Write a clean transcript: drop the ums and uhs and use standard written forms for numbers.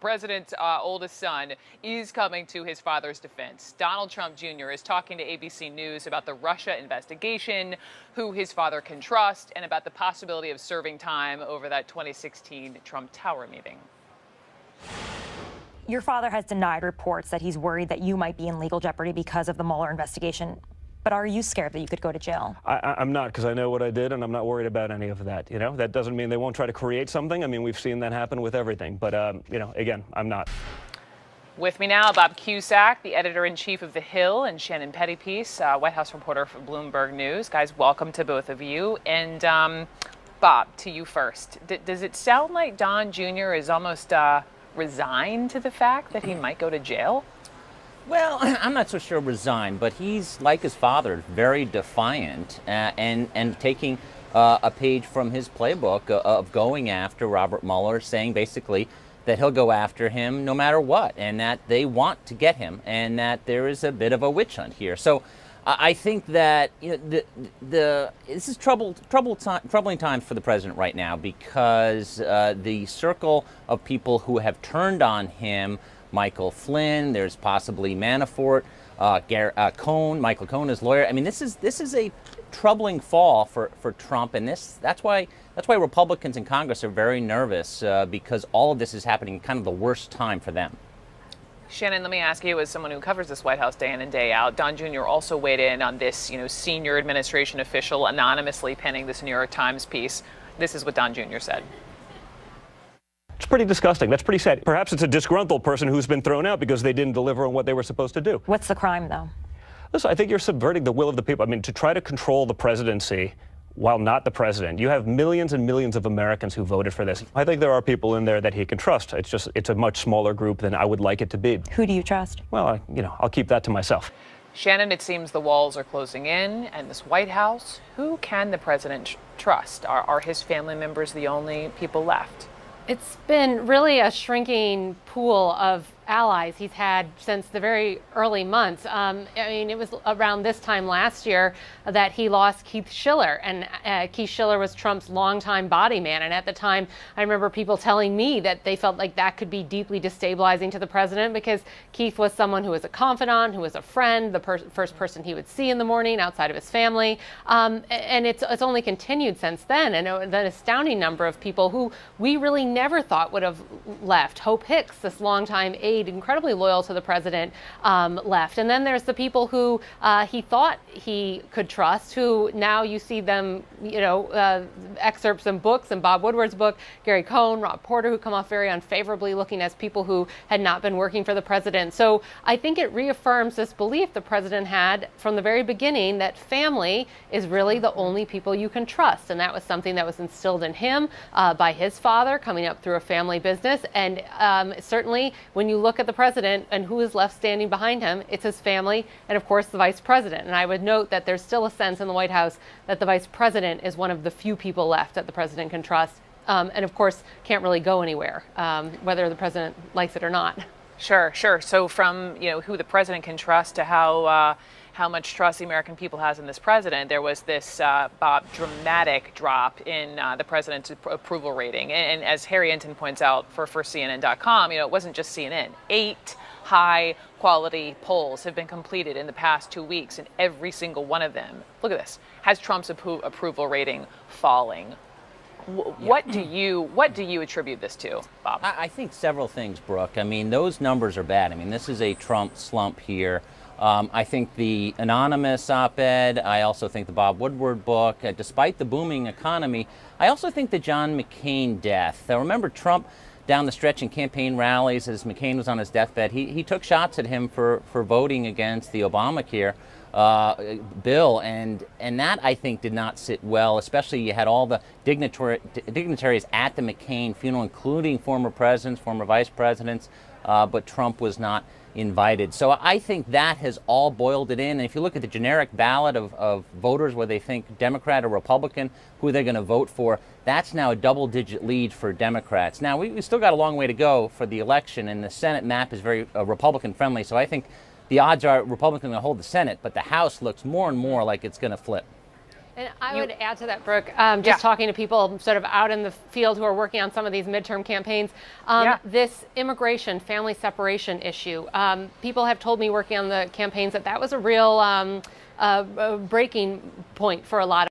president's oldest son is coming to his father's defense. Donald Trump Jr. is talking to ABC News about the Russia investigation, who his father can trust, and about the possibility of serving time over that 2016 Trump Tower meeting. Your father has denied reports that he's worried that you might be in legal jeopardy because of the Mueller investigation. But are you scared that you could go to jail? I'm not, because I know what I did, and I'm not worried about any of that. You know, that doesn't mean they won't try to create something. I mean, we've seen that happen with everything. But, you know, again, I'm not. With me now, Bob Cusack, the editor-in-chief of The Hill, and Shannon Pettypiece, White House reporter for Bloomberg News. Guys, welcome to both of you. And Bob, to you first. Does it sound like Don Jr. is almost resigned to the fact that he might go to jail? Well, I'm not so sure resigned, but he's, like his father, very defiant and taking a page from his playbook of going after Robert Mueller, saying basically that he'll go after him no matter what, and that they want to get him, and that there is a bit of a witch hunt here. So I think that this is troubling times for the president right now, because the circle of people who have turned on him, Michael Flynn, there's possibly Manafort, Michael Cohen, his lawyer. I mean, this is a troubling fall for Trump, and that's why Republicans in Congress are very nervous, because all of this is happening kind of the worst time for them. Shannon, let me ask you, as someone who covers this White House day in and day out, Don Jr. also weighed in on this, senior administration official anonymously penning this New York Times piece. This is what Don Jr. said. It's pretty disgusting. That's pretty sad. Perhaps it's a disgruntled person who's been thrown out because they didn't deliver on what they were supposed to do. What's the crime, though? Listen, I think you're subverting the will of the people. I mean, to try to control the presidency while not the president. You have millions and millions of Americans who voted for this. I think there are people in there that he can trust. It's a much smaller group than I would like it to be. Who do you trust? Well, I'll keep that to myself. Shannon, it seems the walls are closing in, and this White House, who can the president trust? Are his family members the only people left? It's been really a shrinking pool of allies he's had since the very early months. I mean, it was around this time last year that he lost Keith Schiller, and Keith Schiller was Trump's longtime body man. And at the time, I remember people telling me that they felt like that could be deeply destabilizing to the president, because Keith was someone who was a confidant, who was a friend, the first person he would see in the morning outside of his family. And it's only continued since then. And an astounding number of people who we really never thought would have left. Hope Hicks, this longtime aide, incredibly loyal to the president, left. And then there's the people who he thought he could trust, who now you see them, excerpts in books, and Bob Woodward's book, Gary Cohn, Rob Porter, who come off very unfavorably, looking as people who had not been working for the president. So I think it reaffirms this belief the president had from the very beginning, that family is really the only people you can trust. And that was something that was instilled in him by his father, coming up through a family business. And certainly when you look at the president and who is left standing behind him, it's his family and, of course, the vice president. And I would note that there's still a sense in the White House that the vice president is one of the few people left that the president can trust, and, of course, can't really go anywhere, whether the president likes it or not. Sure. So from, who the president can trust to how much trust the American people has in this president, there was this, Bob, dramatic drop in the president's approval rating. And as Harry Enton points out for CNN.com, it wasn't just CNN. 8 high-quality polls have been completed in the past 2 weeks, and every single one of them, look at this, has Trump's approval rating falling. What do you attribute this to, Bob? I think several things, Brooke. I mean, those numbers are bad. I mean, this is a Trump slump here. I think the anonymous op-ed, I also think the Bob Woodward book, despite the booming economy, I also think the John McCain death. Remember Trump down the stretch in campaign rallies as McCain was on his deathbed, he took shots at him for voting against the Obamacare bill, and that, I think, did not sit well. Especially you had all the dignitaries at the McCain funeral, including former presidents, former vice presidents, but Trump was not invited. So I think that has all boiled it in. And if you look at the generic ballot of voters, where they think Democrat or Republican, who they're going to vote for, that's now a double-digit lead for Democrats. Now, we still got a long way to go for the election, and the Senate map is very Republican-friendly, so I think the odds are Republicans are going to hold the Senate, but the House looks more and more like it's going to flip. And I would add to that, Brooke, just talking to people sort of out in the field who are working on some of these midterm campaigns, this immigration, family separation issue, people have told me working on the campaigns that was a real breaking point for a lot of